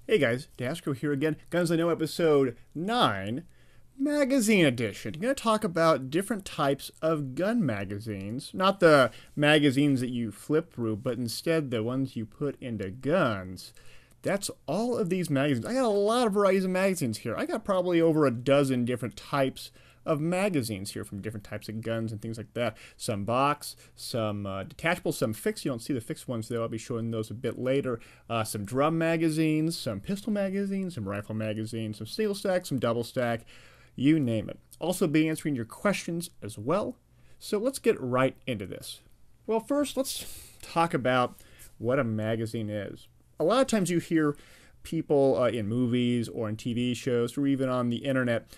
Hey guys, daskro here again. Guns I Know episode 9, magazine edition. I'm going to talk about different types of gun magazines. Not the magazines that you flip through, but instead the ones you put into guns. That's all of these magazines. I got a lot of varieties of magazines here. I got probably over a dozen different types of magazines here from different types of guns and things like that. Some box, some detachable, some fixed. You don't see the fixed ones though. I'll be showing those a bit later. Some drum magazines, some pistol magazines, some rifle magazines, some single stack, some double stack, you name it. Also be answering your questions as well. So let's get right into this. Well, first let's talk about what a magazine is. A lot of times you hear people in movies or in TV shows or even on the internet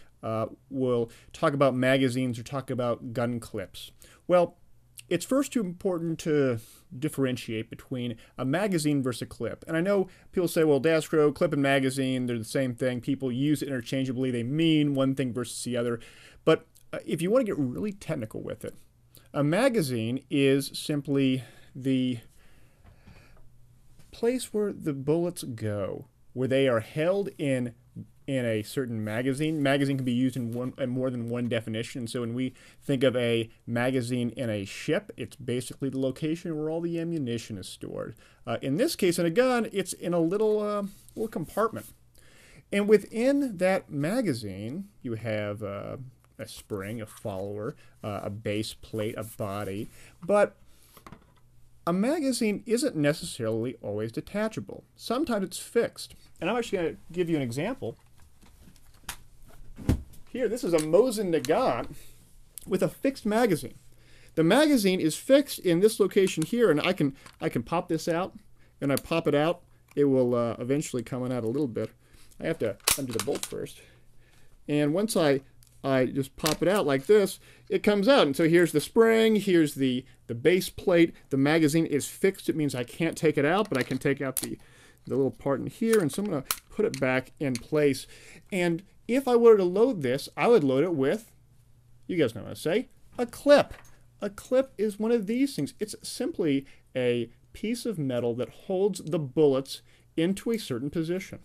will talk about magazines or talk about gun clips. Well, it's first important to differentiate between a magazine versus a clip. And I know people say, well, daskro, clip and magazine, they're the same thing. People use it interchangeably. They mean one thing versus the other. But if you want to get really technical with it, a magazine is simply the place where the bullets go, where they are held in a certain magazine. Magazine can be used in more than one definition. So when we think of a magazine in a ship, it's basically the location where all the ammunition is stored. In this case, in a gun, it's in a little compartment. And within that magazine, you have a spring, a follower, a base plate, a body. But a magazine isn't necessarily always detachable. Sometimes it's fixed. And I'm actually going to give you an example. Here, this is a Mosin Nagant with a fixed magazine. The magazine is fixed in this location here, and I can pop this out, and I pop it out. It will eventually come out a little bit. I have to undo the bolt first. And once I just pop it out like this, it comes out. And so here's the spring, here's the base plate. The magazine is fixed. It means I can't take it out, but I can take out the little part in here. And so I'm going to put it back in place. And if I were to load this, I would load it with, you guys know what I say, a clip. A clip is one of these things. It's simply a piece of metal that holds the bullets into a certain position.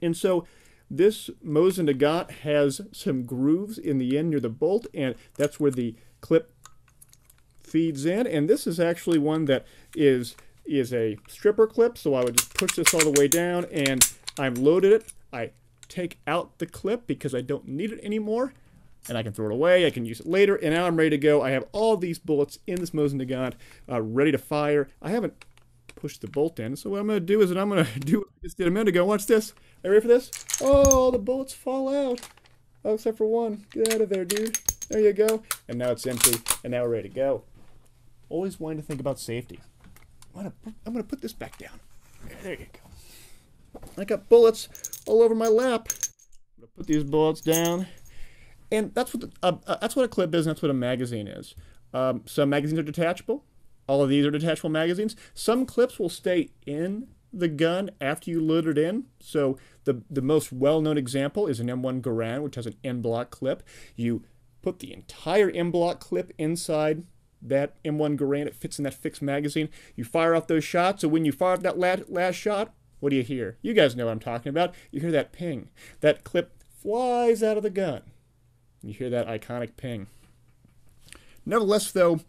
And so this Mosin Nagant has some grooves in the end near the bolt, and that's where the clip feeds in. And this is actually one that is a stripper clip, so I would just push this all the way down, and I've loaded it. I take out the clip because I don't need it anymore, and I can throw it away. I can use it later, and now I'm ready to go. I have all these bullets in this Mosin Nagant ready to fire. I haven't pushed the bolt in, so what I'm going to do is I'm going to do what I just did a minute ago. Watch this. Are you ready for this? Oh, the bullets fall out. Oh, except for one. Get out of there, dude. There you go. And now it's empty, and now we're ready to go. Always wanting to think about safety. I'm going to put this back down. There you go. I got bullets all over my lap. I'm going to put these bullets down. And that's what a clip is, and that's what a magazine is. Some magazines are detachable. All of these are detachable magazines. Some clips will stay in the gun after you load it in. So the most well-known example is an M1 Garand, which has an M-block clip. You put the entire M-block clip inside that M1 Garand. It fits in that fixed magazine. You fire off those shots. So when you fire off that last shot, what do you hear? You guys know what I'm talking about. You hear that ping. That clip flies out of the gun. You hear that iconic ping. Nevertheless, though,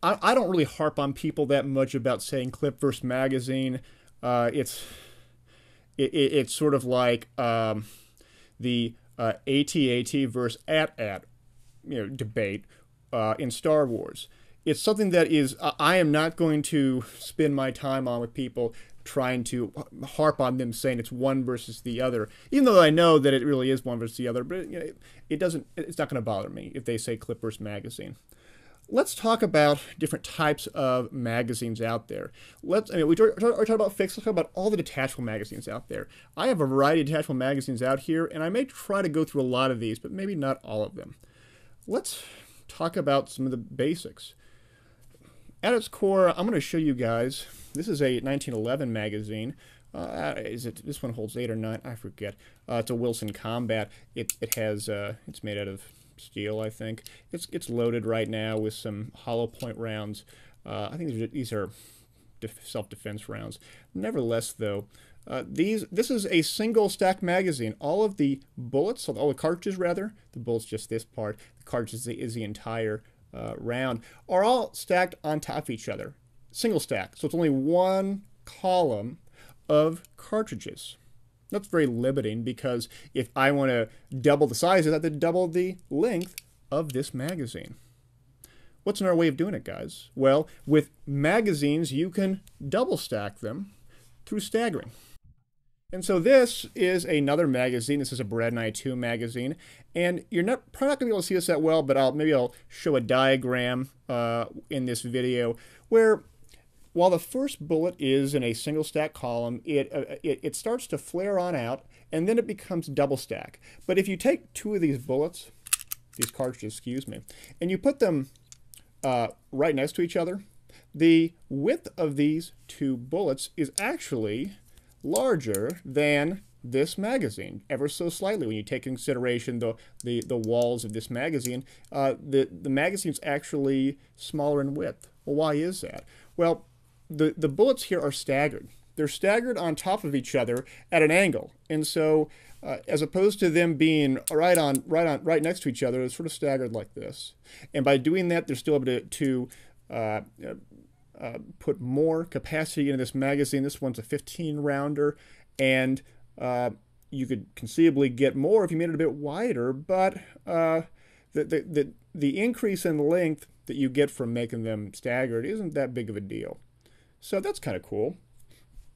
I don't really harp on people that much about saying clip versus magazine. It's sort of like the AT-AT versus AT-AT debate in Star Wars. It's something that is I am not going to spend my time on with people trying to harp on them saying it's one versus the other, even though I know that it really is one versus the other. But it's not going to bother me if they say clip versus magazine. Let's talk about different types of magazines out there. We talked about fixed. Let's talk about all the detachable magazines out there. I have a variety of detachable magazines out here, and I may try to go through a lot of these, but maybe not all of them. Let's talk about some of the basics. At its core, I'm going to show you guys, this is a 1911 magazine. This one holds 8 or 9, I forget. It's a Wilson Combat. It's made out of steel, I think. It's loaded right now with some hollow point rounds. I think these are self-defense rounds. Nevertheless, though, This is a single stack magazine. All of the bullets, all the cartridges rather, the bullets just this part, the cartridge is the entire round, are all stacked on top of each other. Single stack. So it's only one column of cartridges. That's very limiting because if I want to double the size, I have to double the length of this magazine. What's another way of doing it, guys? Well, with magazines, you can double stack them through staggering. And so this is another magazine. This is a Brad and I 2 magazine. And you're probably not going to be able to see this that well, but maybe I'll show a diagram in this video where while the first bullet is in a single stack column, it starts to flare on out, and then it becomes double stack. But if you take two of these bullets, these cartridges, excuse me, and you put them right next to each other, the width of these two bullets is actually larger than this magazine, ever so slightly. When you take into consideration the walls of this magazine, the magazine's actually smaller in width. Well, why is that? Well, the bullets here are staggered. They're staggered on top of each other at an angle, and so as opposed to them being right next to each other, they're sort of staggered like this. And by doing that, they're still able to put more capacity into this magazine. This one's a 15 rounder, and you could conceivably get more if you made it a bit wider, but the increase in length that you get from making them staggered isn't that big of a deal. So that's kind of cool.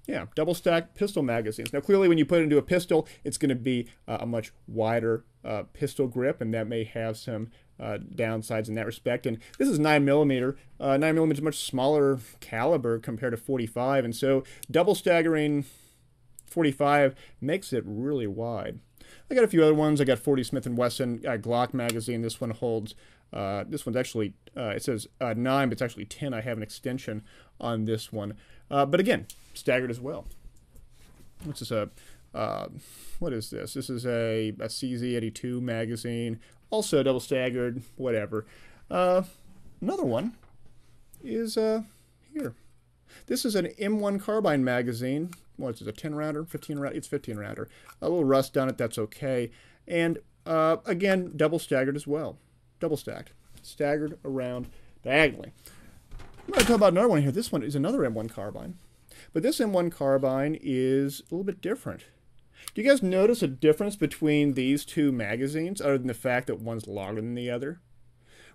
Yeah, double stack pistol magazines. Now clearly when you put it into a pistol, it's going to be a much wider pistol grip, and that may have some downsides in that respect. And this is 9mm. 9mm is a much smaller caliber compared to 45, and so double staggering 45 makes it really wide. I got a few other ones. I got 40 Smith & Wesson Glock magazine. This one holds, this one's actually, it says 9, but it's actually 10. I have an extension on this one. But again, staggered as well. This is what is this? This is a CZ82 magazine, also double staggered, whatever. Another one is here. This is an M1 carbine magazine. What is it, a 10 rounder, 15 rounder? It's 15 rounder. A little rust on it, that's okay. And again, double staggered as well. Double stacked, staggered around diagonally. I'm going to talk about another one here. This one is another M1 carbine. But this M1 carbine is a little bit different. Do you guys notice a difference between these two magazines, other than the fact that one's longer than the other?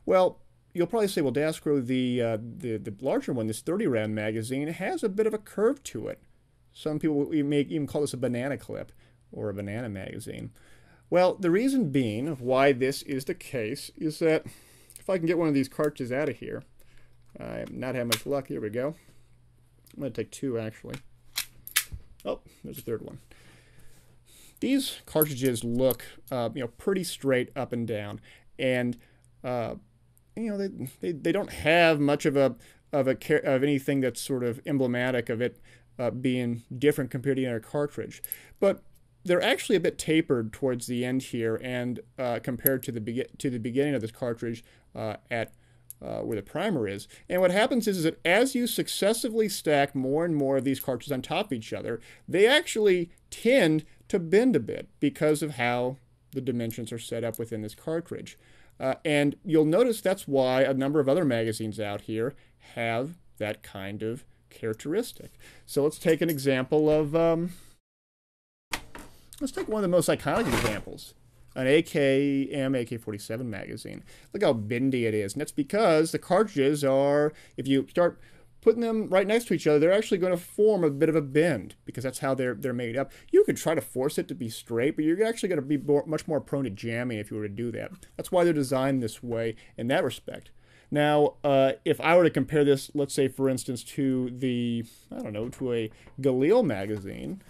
Well, you'll probably say, well, daskro, the larger one, this 30-round magazine, has a bit of a curve to it. Some people may even call this a banana clip or a banana magazine. Well, the reason being of why this is the case is that if I can get one of these cartridges out of here, I have not had much luck. Here we go. I'm going to take two, actually. Oh, there's a third one. These cartridges look, pretty straight up and down, and they don't have much of anything that's sort of emblematic of it being different compared to another cartridge. But they're actually a bit tapered towards the end here, and compared to the beginning of this cartridge at where the primer is. And what happens is that as you successively stack more and more of these cartridges on top of each other, they actually tend to bend a bit because of how the dimensions are set up within this cartridge. And you'll notice that's why a number of other magazines out here have that kind of characteristic. So let's take an example of, let's take one of the most iconic examples. An AK-47 magazine. Look how bendy it is. And that's because the cartridges are, if you start putting them right next to each other, they're actually going to form a bit of a bend because that's how they're made up. You could try to force it to be straight, but you're actually going to be much more prone to jamming if you were to do that. That's why they're designed this way in that respect. Now, if I were to compare this, let's say, for instance, to the, to a Galil magazine,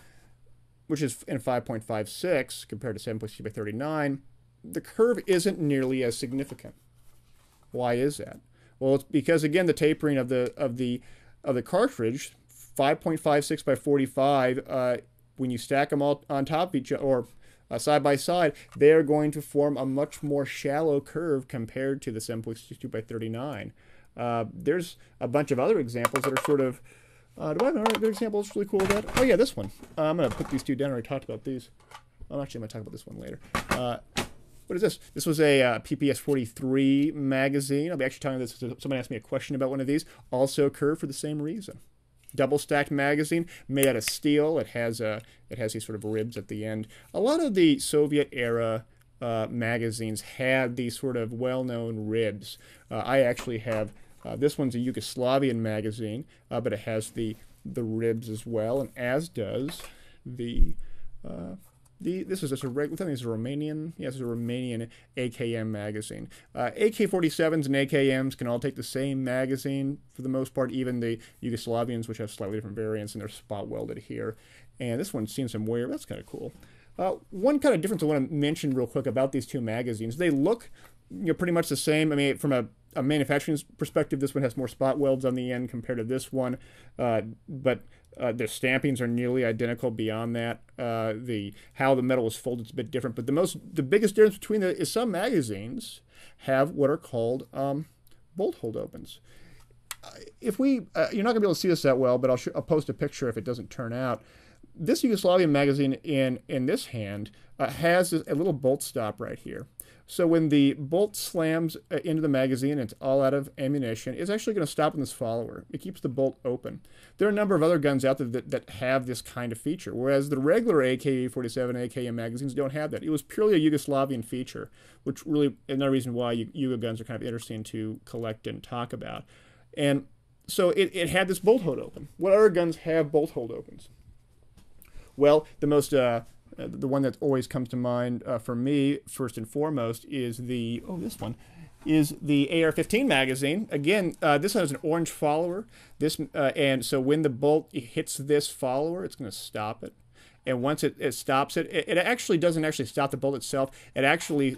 which is in 5.56 compared to 7.2 by 39, the curve isn't nearly as significant. Why is that? Well, it's because, again, the tapering of the cartridge, 5.56 by 45, when you stack them all on top of each other, or side by side, they are going to form a much more shallow curve compared to the 7.62 by 39. There's a bunch of other examples that are sort of Do I have another good example that's really cool of that? Oh yeah, this one. I'm going to put these two down. I already talked about these. I'm actually going to talk about this one later. What is this? This was a PPS 43 magazine. I'll be actually telling you this. Somebody asked me a question about one of these. Also curved for the same reason. Double stacked magazine, made out of steel. It has these sort of ribs at the end. A lot of the Soviet era magazines had these sort of well-known ribs. I actually have this one's a Yugoslavian magazine, but it has the ribs as well, and as does this is just a regular. I think it's a Romanian. Yes, it's a Romanian AKM magazine. AK-47s and AKMs can all take the same magazine for the most part. Even the Yugoslavians, which have slightly different variants, and they're spot welded here. And this one's seen some wear. That's kind of cool. One kind of difference I want to mention real quick about these two magazines. They look, pretty much the same. I mean, from a manufacturing perspective, this one has more spot welds on the end compared to this one, but their stampings are nearly identical. Beyond that, how the metal is folded is a bit different. But the biggest difference between is some magazines have what are called bolt hold opens. If you're not going to be able to see this that well, but I'll post a picture if it doesn't turn out. This Yugoslavian magazine in this hand has a little bolt stop right here. So when the bolt slams into the magazine and it's all out of ammunition, it's actually going to stop in this follower. It keeps the bolt open. There are a number of other guns out there that have this kind of feature, whereas the regular AK-47 AKM magazines don't have that. It was purely a Yugoslavian feature, which really another reason why Yugo guns are kind of interesting to collect and talk about. And so it had this bolt hold open. What other guns have bolt hold opens? Well, the one that always comes to mind for me, first and foremost, is this one, is the AR-15 magazine. Again, this one has an orange follower. And so when the bolt hits this follower, it's going to stop it. And once it stops it, it actually doesn't actually stop the bolt itself. It actually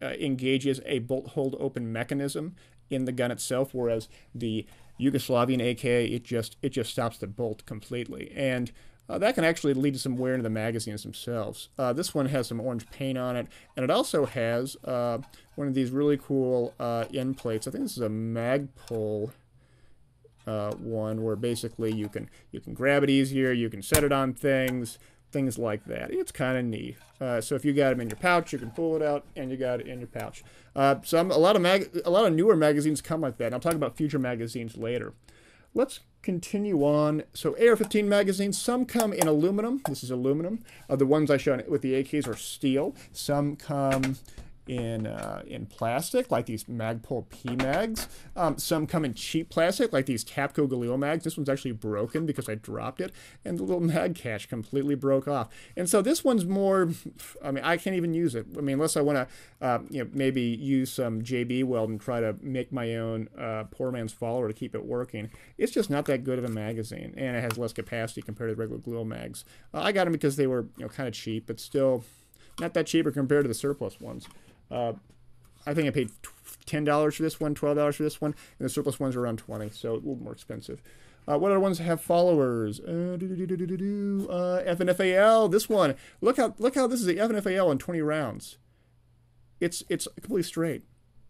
engages a bolt hold open mechanism in the gun itself, whereas the Yugoslavian AK, it just stops the bolt completely. And that can actually lead to some wear into the magazines themselves. This one has some orange paint on it, and it also has one of these really cool end plates. I think this is a Magpul one, where basically you can grab it easier, you can set it on things like that. It's kind of neat. So if you got them in your pouch, you can pull it out, and you got it in your pouch. A lot of newer magazines come like that. And I'll talk about future magazines later. Let's continue on. So AR-15 magazines, some come in aluminum. This is aluminum. The ones I showed with the AKs are steel. Some come in plastic, like these Magpul P-Mags. Some come in cheap plastic, like these Tapco Galil Mags. This one's actually broken because I dropped it, and the little mag catch completely broke off. And so this one's more, I mean, I can't even use it. I mean, unless I want to, maybe use some JB weld and try to make my own poor man's follower to keep it working. It's just not that good of a magazine, and it has less capacity compared to the regular Galil Mags. I got them because they were, kind of cheap, but still not that cheaper compared to the surplus ones. I think I paid $10 for this one, $12 for this one, and the surplus ones are around $20, so a little more expensive. What other ones have followers? FNFAL, this one. Look how this is the FNFAL in 20 rounds. It's completely straight.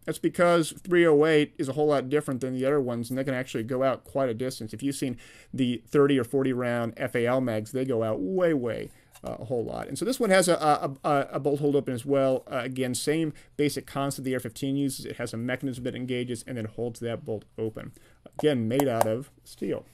That's because 308 is a whole lot different than the other ones, and they can actually go out quite a distance. If you've seen the 30 or 40 round FAL mags, they go out way a whole lot. And so this one has a bolt hold open as well. Again, same basic concept the AR-15 uses. It has a mechanism that engages and then holds that bolt open. Again, made out of steel.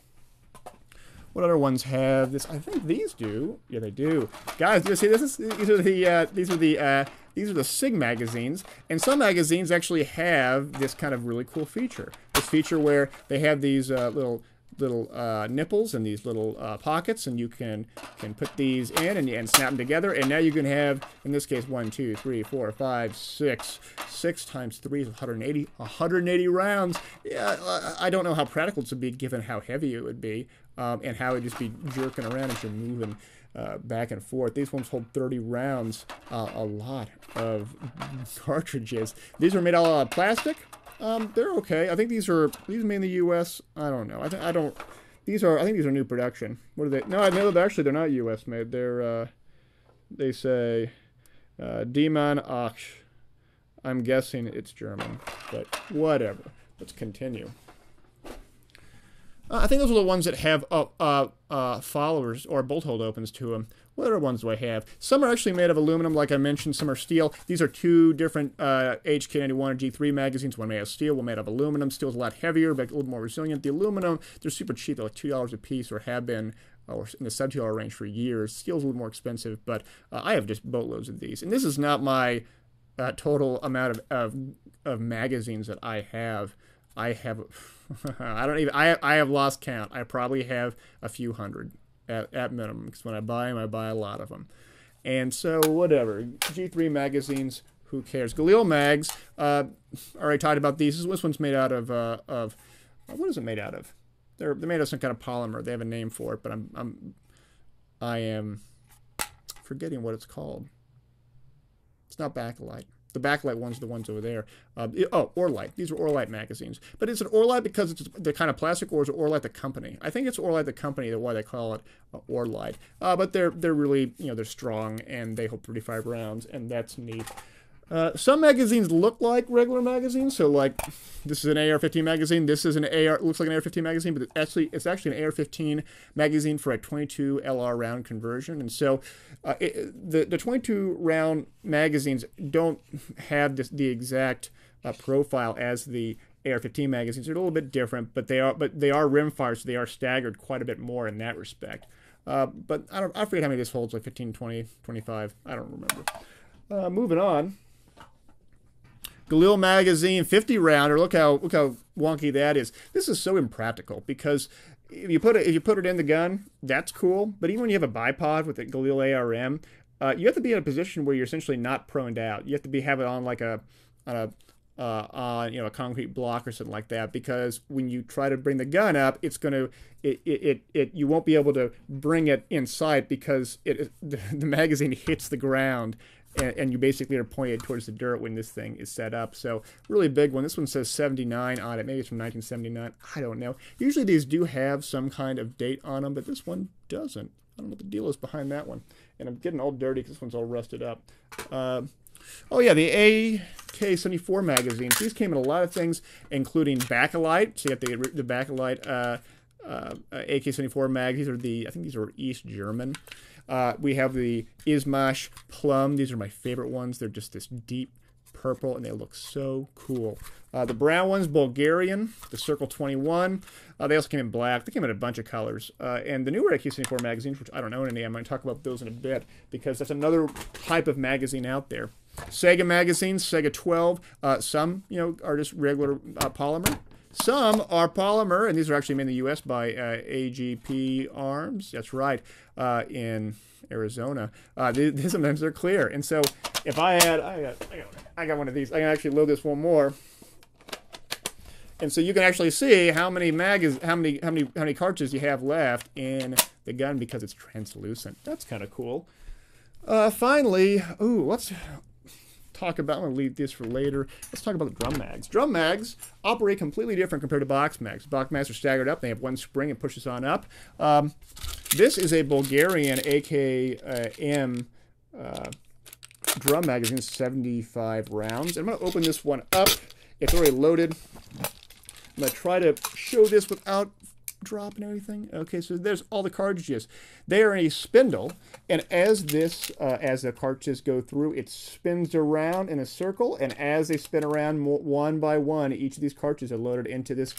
What other ones have this? I think these do. Yeah, they do. Guys, you see this? These are the SIG magazines, and some magazines actually have this kind of really cool feature. This feature where they have these little nipples and these little pockets, and you can put these in and snap them together, and now you can have, in this case, 1, 2, 3, 4, 5, 6 times 3 is 180 rounds. Yeah, I don't know how practical it would be given how heavy it would be, and how it would just be jerking around as you're moving back and forth. These ones hold 30 rounds, a lot of cartridges. These are made out of plastic. They're okay. I think these are made in the U.S. I don't know. I think these are new production. What are they? No, actually they're not U.S. made. They're they say Diemann Ach. I'm guessing it's German, but whatever. Let's continue. I think those are the ones that have followers or bolt hold opens to them. What other ones do I have? Some are actually made of aluminum, like I mentioned. Some are steel. These are two different HK91 and G3 magazines. One made of steel, one made of aluminum. Steel's a lot heavier, but a little more resilient. The aluminum, they're super cheap. They're like $2 a piece, or have been, or in the sub-$2 range for years. Steel's a little more expensive, but I have just boatloads of these. And this is not my total amount of magazines that I have. I have, I have lost count. I probably have a few hundred at minimum, because when I buy them, I buy a lot of them. And so, whatever. G3 magazines, who cares? Galil mags, already talked about these. This one's made out of what is it made out of? They're made of some kind of polymer. They have a name for it, but I am forgetting what it's called. It's not bakelite. The backlight ones are the ones over there. Orlite. These are Orlite magazines. But is it Orlite because it's the kind of plastic, or is it Orlite the company? I think it's Orlite the company, why they call it Orlite. But they're really, they're strong, and they hold 35 rounds, and that's neat. Some magazines look like regular magazines, so like this is an AR-15 magazine. This is looks like an AR-15 magazine, but it's actually an AR-15 magazine for a 22 LR round conversion. And so the 22 round magazines don't have the exact profile as the AR-15 magazines. They're a little bit different, but they are rimfire, so they are staggered quite a bit more in that respect. But I forget how many this holds, like 15, 20, 25. I don't remember. Moving on. Galil magazine 50 rounder. Look how wonky that is. This is so impractical, because if you put it in the gun, that's cool. But even when you have a bipod with a Galil ARM, you have to be in a position where you're essentially not proned out. You have to have it on like a concrete block or something like that, because when you try to bring the gun up, you won't be able to bring it in sight, because the magazine hits the ground. And you basically are pointed towards the dirt when this thing is set up. So, really big one. This one says 79 on it. Maybe it's from 1979. I don't know. Usually these do have some kind of date on them, but this one doesn't. I don't know what the deal is behind that one. And I'm getting all dirty because this one's all rusted up. Oh yeah, the AK-74 magazines. These came in a lot of things, including bakelite. So you have the bakelite AK-74 mag. I think these are East German. We have the Izmash Plum. These are my favorite ones. They're just this deep purple, and they look so cool. The brown ones, Bulgarian, the Circle 21. They also came in black. They came in a bunch of colors. And the newer AK-74 magazines, which I don't own any, I'm going to talk about those in a bit, because that's another type of magazine out there. Sega magazines, Sega 12. Some, are just regular polymer. Some are polymer, and these are actually made in the U.S. by AGP Arms. That's right, in Arizona. Sometimes they're clear, and so if I got one of these. I can actually load this one more, and so you can actually see how many cartridges you have left in the gun, because it's translucent. That's kind of cool. Finally, let's talk about, I'm going to leave this for later. Let's talk about the drum mags. Drum mags operate completely different compared to box mags. Box mags are staggered up. They have one spring and pushes on up. This is a Bulgarian AKM drum magazine, 75 rounds. I'm going to open this one up. It's already loaded. I'm going to try to show this without dropping everything. Okay, so there's all the cartridges. They are in a spindle, and as the cartridges go through, it spins around in a circle, and as they spin around one by one, each of these cartridges are loaded into this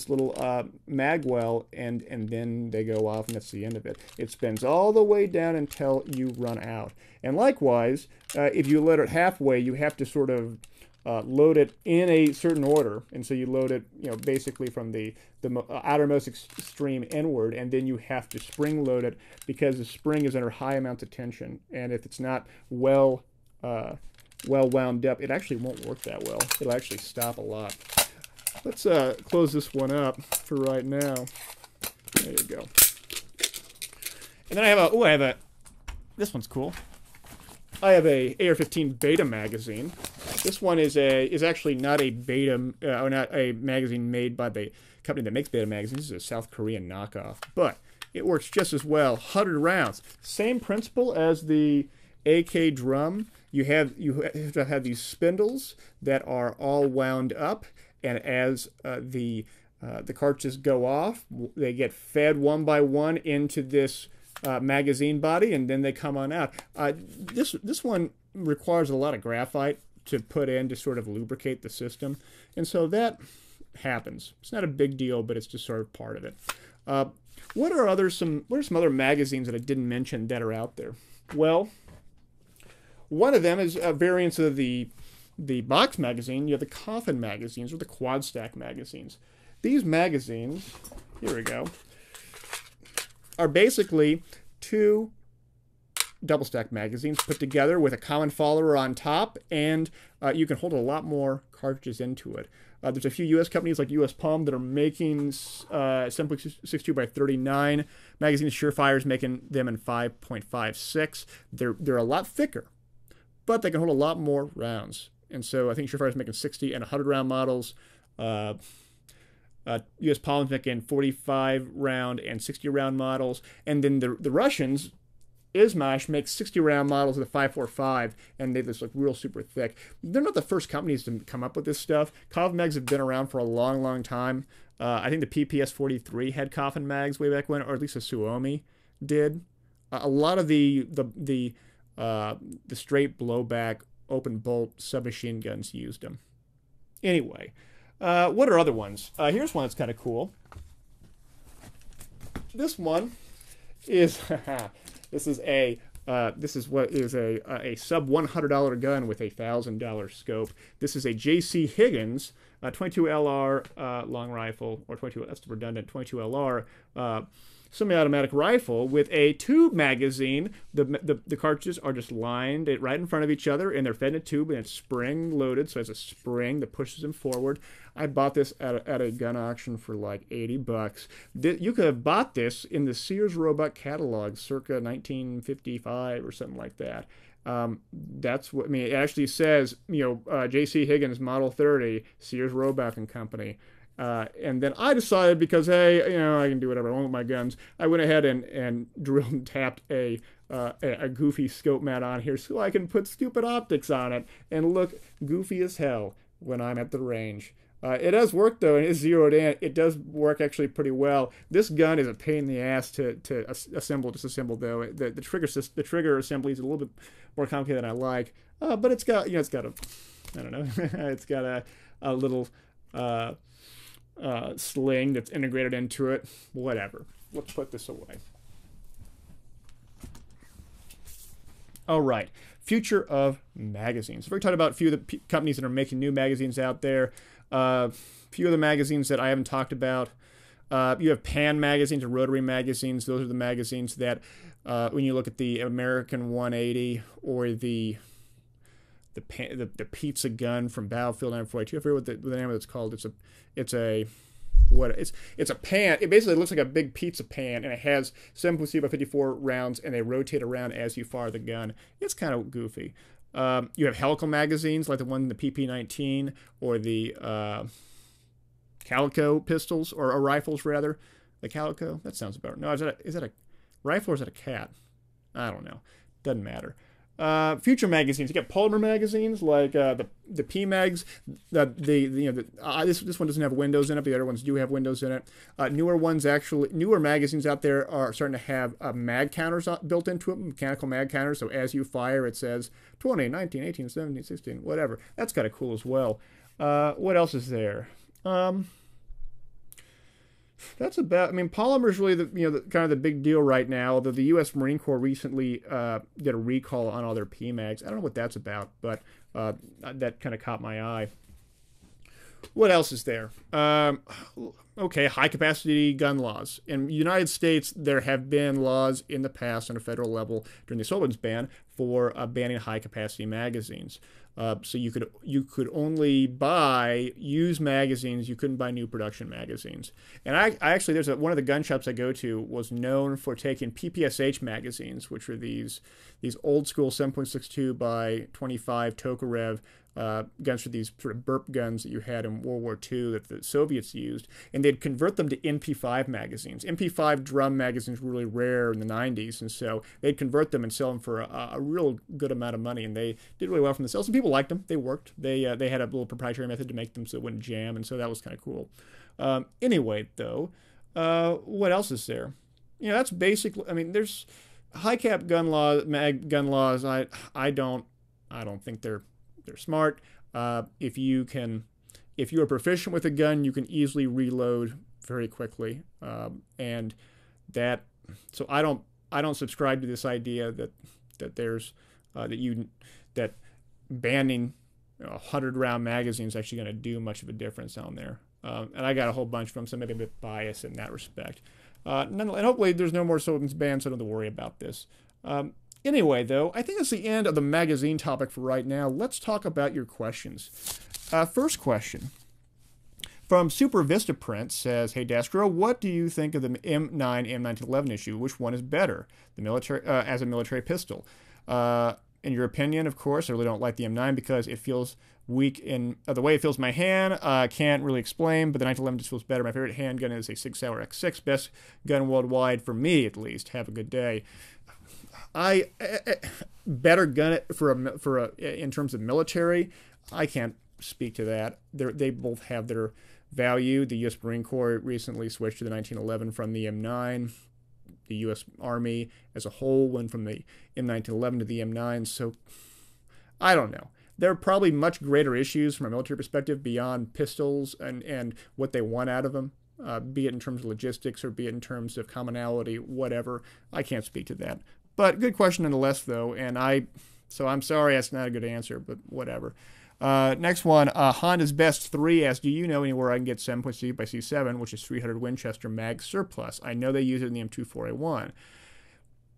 little mag well, and then they go off, and that's the end of it. It spins all the way down until you run out. And likewise, if you load it halfway, you have to sort of load it in a certain order, and so you load it, basically from the outermost extreme inward, and then you have to spring load it, because the spring is under high amounts of tension, and if it's not well wound up, it actually won't work that well. It'll actually stop a lot. Let's close this one up for right now. There you go. And then I have this one's cool. I have a AR-15 beta magazine. This one is actually not a beta, or not a magazine made by the company that makes beta magazines. This is a South Korean knockoff, but it works just as well. 100 rounds, same principle as the AK drum. You have to have these spindles that are all wound up, and as the The cartridges go off. They get fed one by one into this magazine body, and then they come on out. This one requires a lot of graphite to put in to sort of lubricate the system, and so that happens. It's not a big deal, but it's just sort of part of it. What are some other magazines that I didn't mention that are out there? Well, one of them is variants of the box magazine. You have the Coffin Magazines or the quad stack magazines. These magazines, here we go, are basically two double stack magazines put together with a common follower on top, and you can hold a lot more cartridges into it. There's a few U.S. companies like U.S. Palm that are making 7.62 by 39 magazines. Surefire's making them in 5.56. They're a lot thicker, but they can hold a lot more rounds. And so I think Surefire's making 60 and 100 round models. U.S. Palm's making 45 round and 60 round models. And then the Russians, Izmash, makes 60 round models of the 5.45, and they just look real super thick. They're not the first companies to come up with this stuff. Coffin mags have been around for a long, long time. I think the PPS 43 had Coffin mags way back when, or at least the Suomi did. A lot of the straight blowback open bolt submachine guns used them. Anyway, what are other ones? Here's one that's kind of cool. This one is this is what is a sub $100 gun with a $1,000 scope. This is a J.C. Higgins 22 LR long rifle, or 22. That's the redundant 22 LR semi-automatic rifle with a tube magazine. The cartridges are just lined right in front of each other, and they're fed in a tube, and it's spring loaded, so it's a spring that pushes them forward. I bought this at a gun auction for like $80. You could have bought this in the Sears Roebuck catalog circa 1955 or something like that. That's what, I mean, it actually says, J.C. Higgins Model 30, Sears Roebuck and Company. And then I decided, because, hey, I can do whatever I want with my guns, I went ahead and drilled and tapped a goofy scope mat on here so I can put stupid optics on it and look goofy as hell when I'm at the range. It does work, though, and it's zeroed in. It does work actually pretty well. This gun is a pain in the ass to disassemble, though. The trigger assembly is a little bit more complicated than I like, but it's got I don't know, it's got a little sling that's integrated into it. Whatever. Let's put this away. All right. Future of magazines. We're talking about a few of the companies that are making new magazines out there. A few of the magazines that I haven't talked about. You have pan magazines or rotary magazines. Those are the magazines that, when you look at the American 180 or the pizza gun from Battlefield 942, I forget what the name of it's called. It's a pan. It basically looks like a big pizza pan, and it has 7.2 by 54 rounds, and they rotate around as you fire the gun. It's kind of goofy. You have helical magazines like the one in the PP-19 or the Calico pistols or rifles rather. The Calico, that sounds about right. No, is that a rifle or is that a cat? I don't know. Doesn't matter. Future magazines. You got polymer magazines like the P-Mags. This one doesn't have windows in it. The other ones do have windows in it. Newer magazines out there are starting to have mag counters built into it, mechanical mag counters. So as you fire, it says 20, 19, 18, 17, 16, whatever. That's kind of cool as well. What else is there? That's about. I mean, polymer is really the kind of the big deal right now. Although the U.S. Marine Corps recently did a recall on all their PMags. I don't know what that's about, but that kind of caught my eye. What else is there? Okay, high capacity gun laws. In the United States, there have been laws in the past on a federal level during the assault weapons ban for banning high capacity magazines. So you could only buy used magazines. You couldn't buy new production magazines. And I actually, there's one of the gun shops I go to was known for taking PPSH magazines, which are these old school 7.62 by 25 Tokarev guns for these sort of burp guns that you had in World War II that the Soviets used, and they'd convert them to MP5 magazines. MP5 drum magazines were really rare in the 90s, and so they'd convert them and sell them for a real good amount of money, and they did really well from the sales. And people liked them. They worked. They had a little proprietary method to make them so it wouldn't jam, and so that was kind of cool. Anyway, though, what else is there? That's basically. I mean, there's high cap gun laws, gun laws. I don't think they're smart. If you are proficient with a gun, you can easily reload very quickly, and that. So I don't subscribe to this idea that there's that banning 100-round magazines is actually going to do much of a difference on there. And I got a whole bunch of them, so maybe I'm a bit biased in that respect. And hopefully there's no more Soviets banned, so I don't have to worry about this. Anyway, though, I think that's the end of the magazine topic for right now. Let's talk about your questions. First question from Super Vista Print says, "Hey Daskro, what do you think of the M9 M1911 issue? Which one is better, the military as a military pistol? In your opinion, of course, I really don't like the M9 because it feels weak in the way it feels in my hand. Can't really explain, but the 1911 just feels better. My favorite handgun is a Sig Sauer X6, best gun worldwide for me at least. Have a good day." Better gun in terms of military. I can't speak to that. They both have their value. The U.S. Marine Corps recently switched to the 1911 from the M9. The U.S. Army as a whole went from the M1911 to the M9. So I don't know. There are probably much greater issues from a military perspective beyond pistols and what they want out of them, be it in terms of logistics or be it in terms of commonality, whatever. I can't speak to that. But good question nonetheless, though, so I'm sorry that's not a good answer, but whatever. Next one, Honda's Best 3 asks, "Do you know anywhere I can get 7.6 by C7, which is 300 Winchester mag surplus? I know they use it in the M24A1.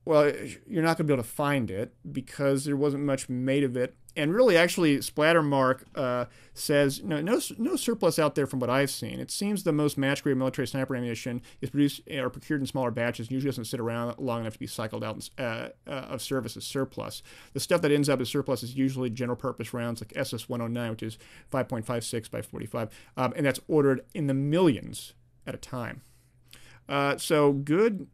Well, you're not going to be able to find it because there wasn't much made of it. And really, actually, Splattermark says no surplus out there from what I've seen. It seems the most match-grade military sniper ammunition is produced or procured in smaller batches and usually doesn't sit around long enough to be cycled out of service as surplus. The stuff that ends up as surplus is usually general-purpose rounds like SS-109, which is 5.56 by 45, and that's ordered in the millions at a time." So good.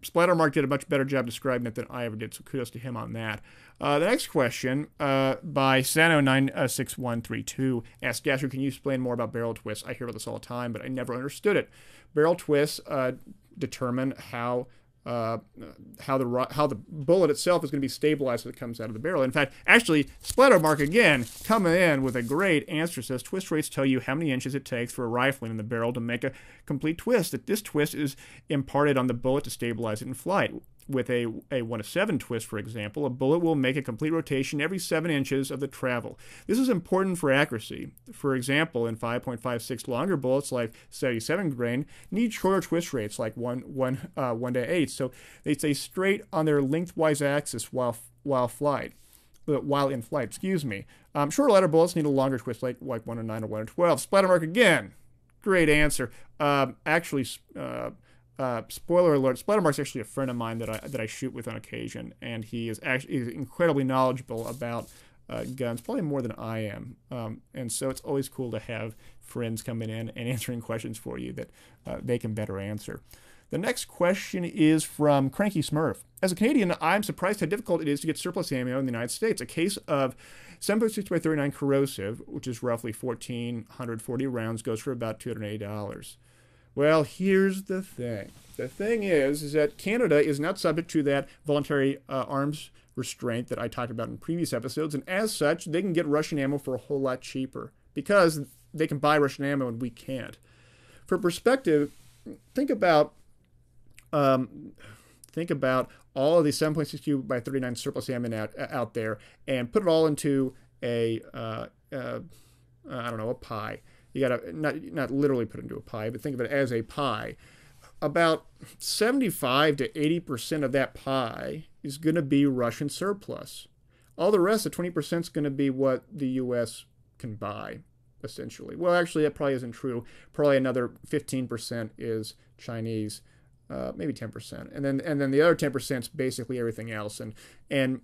Splattermark did a much better job describing it than I ever did, so kudos to him on that. The next question by Sano96132 asks, "Daskro, can you explain more about barrel twists? I hear about this all the time, but I never understood it. Barrel twists determine how the bullet itself is going to be stabilized as it comes out of the barrel. In fact, actually, Splattermark again coming in with a great answer, says twist rates tell you how many inches it takes for a rifling in the barrel to make a complete twist. That this twist is imparted on the bullet to stabilize it in flight. With a 1:7 twist, for example, a bullet will make a complete rotation every 7 inches of the travel. This is important for accuracy. For example, in 5.56 longer bullets like 77 grain need shorter twist rates like 1 to 8, so they stay straight on their lengthwise axis while in flight. Excuse me. Shorter lighter bullets need a longer twist like 1 to 9 or 1 to 12. Splattermark again, great answer. Spoiler alert, Splattermark's actually a friend of mine that I shoot with on occasion, and he's incredibly knowledgeable about guns, probably more than I am. And so it's always cool to have friends coming in and answering questions for you that they can better answer. The next question is from Cranky Smurf. "As a Canadian, I'm surprised how difficult it is to get surplus ammo in the United States. A case of 7.6 by 39 corrosive, which is roughly 1,440 rounds, goes for about $280. Well, here's the thing. The thing is that Canada is not subject to that voluntary arms restraint that I talked about in previous episodes, and as such, they can get Russian ammo for a whole lot cheaper because they can buy Russian ammo and we can't. For perspective, think about all of the 7.62 by 39 surplus ammo out there and put it all into a pie. You gotta not literally put it into a pie, but think of it as a pie. About 75 to 80% of that pie is going to be Russian surplus. All the rest, the 20%, is going to be what the U.S. can buy, essentially. Well, actually, that probably isn't true. Probably another 15% is Chinese, maybe 10%, and then the other 10% is basically everything else. And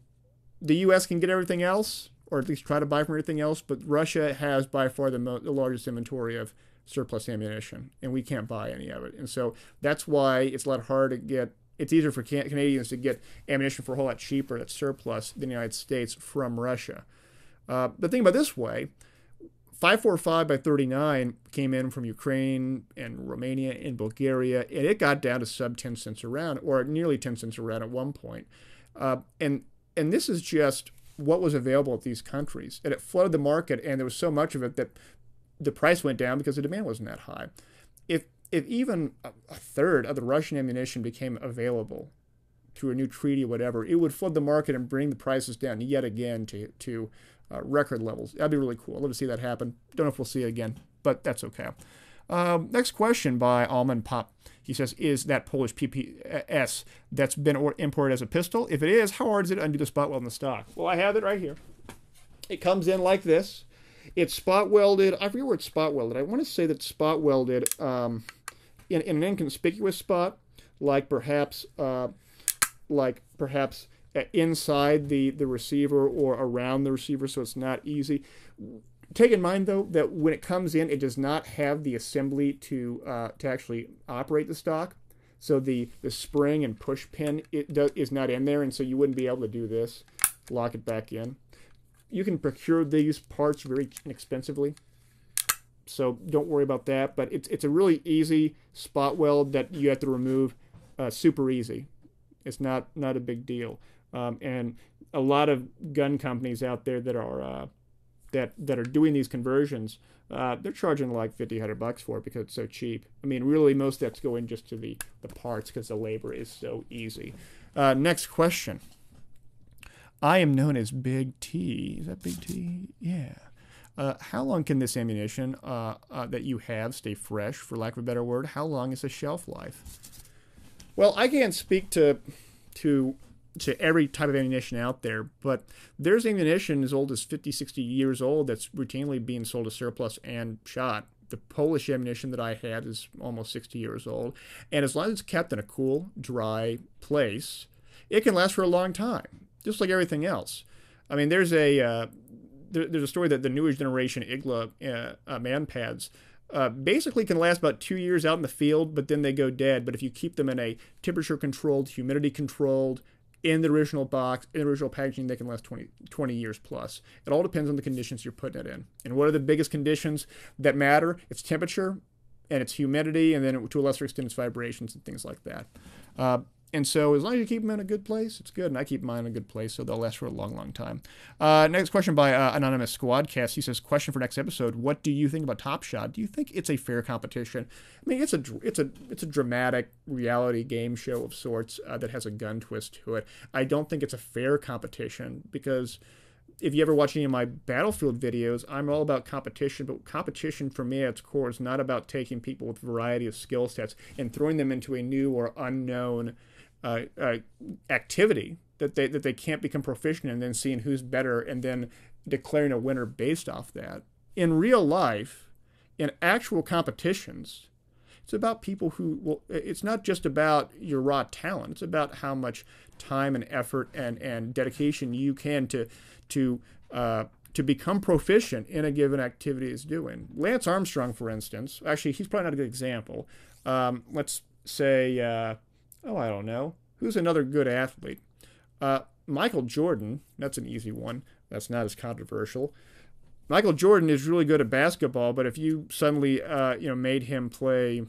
the U.S. can get everything else, or at least try to buy from everything else, but Russia has by far the largest inventory of surplus ammunition, and we can't buy any of it. And so that's why it's a lot harder to get, it's easier for Canadians to get ammunition for a whole lot cheaper that's surplus than the United States from Russia. But think about it this way, 545 by 39 came in from Ukraine and Romania and Bulgaria, and it got down to sub 10 cents a round, or nearly 10 cents a round at one point. And this is just what was available at these countries. And it flooded the market, and there was so much of it that the price went down because the demand wasn't that high. If even a third of the Russian ammunition became available through a new treaty or whatever, it would flood the market and bring the prices down yet again to record levels. That'd be really cool. I'd love to see that happen. Don't know if we'll see it again, but that's okay. Next question by Almond Pop. He says, is that Polish PPS that's been imported as a pistol? If it is, how hard is it to undo the spot weld in the stock? Well, I have it right here. It comes in like this. It's spot welded. I forget where it's spot welded. I want to say that it's spot welded in an inconspicuous spot, like perhaps inside the receiver or around the receiver, so it's not easy. Take in mind, though, that when it comes in, it does not have the assembly to actually operate the stock. So the spring and push pin is not in there, and so you wouldn't be able to do this, lock it back in. You can procure these parts very inexpensively, so don't worry about that. But it's a really easy spot weld that you have to remove, super easy. It's not a big deal. And a lot of gun companies out there that are doing these conversions, they're charging like $50-100 for it because it's so cheap. I mean, really, most of that's going just to the parts because the labor is so easy. Next question. I am known as Big T. Is that Big T? Yeah. How long can this ammunition that you have stay fresh, for lack of a better word? How long is the shelf life? Well, I can't speak to every type of ammunition out there, but there's ammunition as old as 50, 60 years old that's routinely being sold as surplus and shot. The Polish ammunition that I had is almost 60 years old, and as long as it's kept in a cool, dry place, it can last for a long time, just like everything else. I mean, there's a story that the newer generation Igla man pads basically can last about 2 years out in the field, but then they go dead. But if you keep them in a temperature-controlled, humidity-controlled, in the original box, in the original packaging, they can last 20 years plus. It all depends on the conditions you're putting it in. And what are the biggest conditions that matter? It's temperature, and it's humidity, and then to a lesser extent, it's vibrations and things like that. And so as long as you keep them in a good place, it's good. And I keep mine in a good place, so they'll last for a long, long time. Next question by Anonymous Squadcast. He says, question for next episode. What do you think about Top Shot? Do you think it's a fair competition? I mean, it's a dramatic reality game show of sorts that has a gun twist to it. I don't think it's a fair competition because if you ever watch any of my Battlefield videos, I'm all about competition, but competition for me at its core is not about taking people with a variety of skill sets and throwing them into a new or unknown activity that they can't become proficient in, and then seeing who's better and then declaring a winner based off that. In real life, in actual competitions, it's about people who it's not just about your raw talent. It's about how much time and effort and dedication you can to become proficient in a given activity is doing. Lance Armstrong, for instance, actually, he's probably not a good example. Let's say, I don't know. Who's another good athlete? Michael Jordan. That's an easy one. That's not as controversial. Michael Jordan is really good at basketball, but if you suddenly, made him play,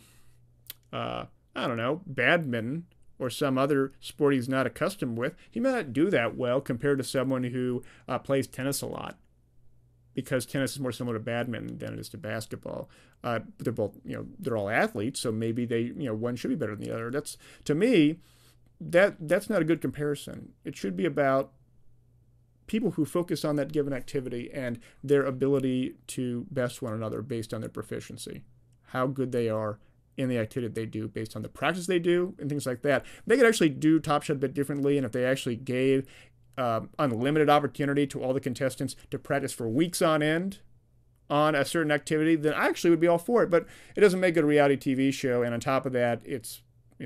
badminton or some other sport he's not accustomed with, he may not do that well compared to someone who plays tennis a lot, because tennis is more similar to badminton than it is to basketball. They're both, they're all athletes, so maybe they, one should be better than the other. That's, to me, that's not a good comparison. It should be about people who focus on that given activity and their ability to best one another based on their proficiency, how good they are in the activity they do based on the practice they do and things like that. They could actually do Top Shot a bit differently, and if they actually gave unlimited opportunity to all the contestants to practice for weeks on end on a certain activity, then I actually would be all for it. But it doesn't make a reality TV show, and on top of that, it's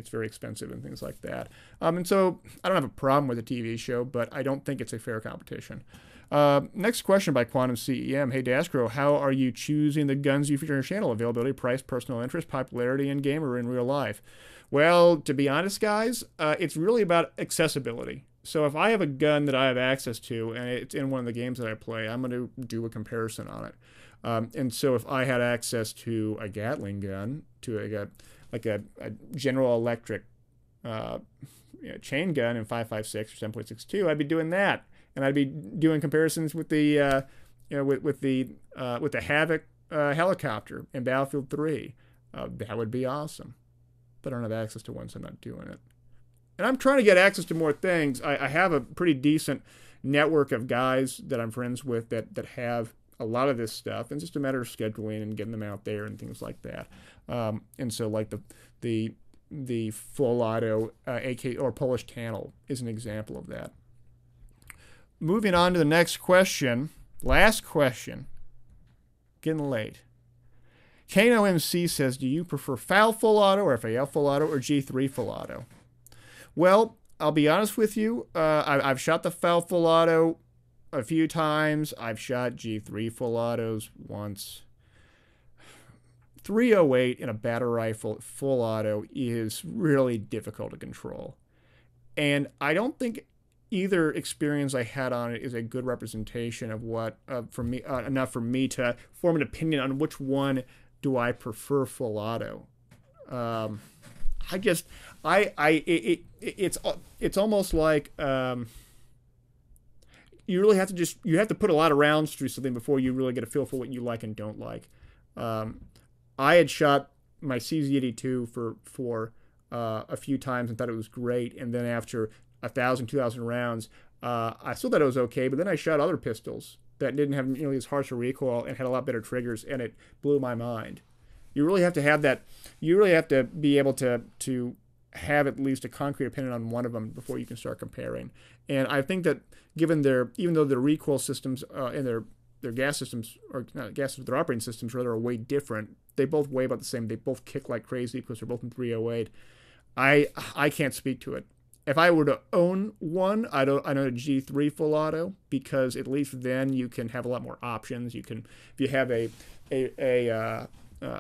very expensive and things like that. And so I don't have a problem with a TV show, but I don't think it's a fair competition. Next question by Quantum CEM. Hey, Daskro, how are you choosing the guns you feature on your channel? Availability, price, personal interest, popularity in game or in real life? Well, to be honest, guys, it's really about accessibility. So if I have a gun that I have access to and it's in one of the games that I play, I'm going to do a comparison on it. And so if I had access to a Gatling gun, to a General Electric chain gun in 5.56 or 7.62, I'd be doing that, and I'd be doing comparisons with the with the Havoc helicopter in Battlefield 3. That would be awesome. But I don't have access to one, so I'm not doing it. And I'm trying to get access to more things. I have a pretty decent network of guys that I'm friends with that have a lot of this stuff, and it's just a matter of scheduling and getting them out there and things like that. And so like the full auto AK or Polish Tannel is an example of that. Moving on to the next question, last question. Getting late. Kano MC says, do you prefer FAL full auto or FAL full auto or G3 full auto? Well, I'll be honest with you. I've shot the FAL full auto a few times. I've shot G3 full autos once. 308 in a battle rifle full auto is really difficult to control. And I don't think either experience I had on it is a good representation of what, for me, enough for me to form an opinion on which one do I prefer full auto. It's almost like you really have to you have to put a lot of rounds through something before you really get a feel for what you like and don't like. I had shot my CZ82 for a few times and thought it was great, and then after 1,000, 2,000 rounds, I still thought it was okay, but then I shot other pistols that didn't have nearly as harsh a recoil and had a lot better triggers, and it blew my mind. You really have to have that. You really have to be able to have at least a concrete opinion on one of them before you can start comparing. And I think that given even though their recoil systems and their gas systems, or not gas systems, their operating systems rather, are way different, they both weigh about the same. They both kick like crazy because they're both in 308. I can't speak to it. If I were to own one, I know a G3 full auto, because at least then you can have a lot more options. You can, if you have a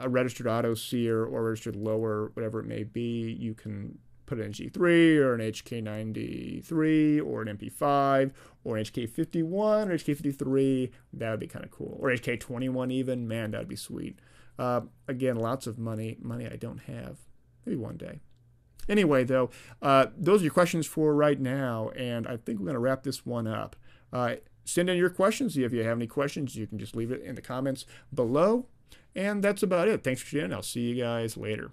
registered auto seer or registered lower, whatever it may be, you can put it in G3 or an HK93 or an MP5 or an HK51 or HK53. That would be kind of cool. Or HK21 even. Man, that would be sweet. Again, lots of money I don't have. Maybe one day. Anyway, though, those are your questions for right now, and I think we're going to wrap this one up. Send in your questions. If you have any questions, you can just leave it in the comments below. And that's about it. Thanks for tuning in. I'll see you guys later.